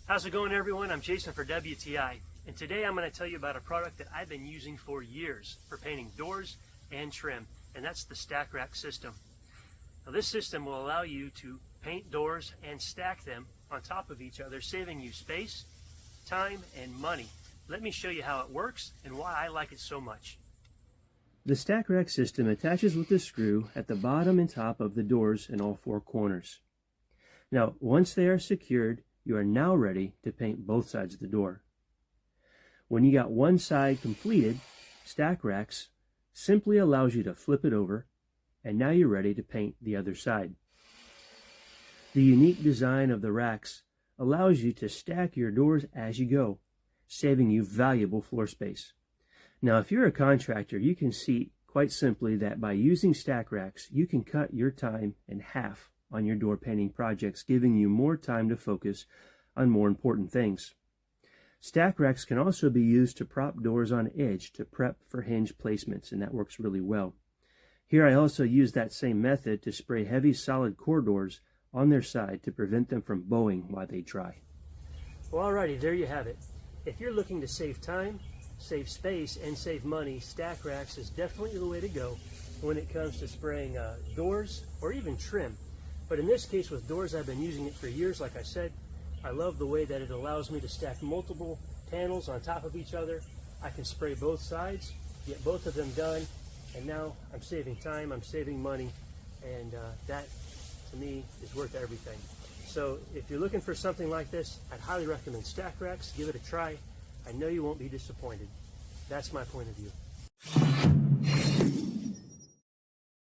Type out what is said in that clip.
How's it going, everyone? I'm Jason for WTI, and today I'm going to tell you about a product that I've been using for years for painting doors and trim, and that's the Stak Rack system. Now, this system will allow you to paint doors and stack them on top of each other, saving you space, time, and money. Let me show you how it works and why I like it so much. The Stak Rack system attaches with the screw at the bottom and top of the doors in all four corners. Now, once they are secured, you are now ready to paint both sides of the door. When you got one side completed, Stak Racks simply allows you to flip it over, and now you're ready to paint the other side. The unique design of the racks allows you to stack your doors as you go, saving you valuable floor space. Now, if you're a contractor, you can see quite simply that by using Stak Racks, you can cut your time in half on your door painting projects, giving you more time to focus on more important things. Stak Racks can also be used to prop doors on edge to prep for hinge placements, and that works really well. Here I also use that same method to spray heavy solid core doors on their side to prevent them from bowing while they dry. Well, alrighty, there you have it. If you're looking to save time, save space, and save money, Stak Racks is definitely the way to go when it comes to spraying doors or even trim. But in this case with doors, I've been using it for years. Like I said, I love the way that it allows me to stack multiple panels on top of each other. I can spray both sides, get both of them done, and now I'm saving time, I'm saving money, and that to me is worth everything. So if you're looking for something like this, I'd highly recommend Stak Racks. Give it a try. I know you won't be disappointed. That's my point of view.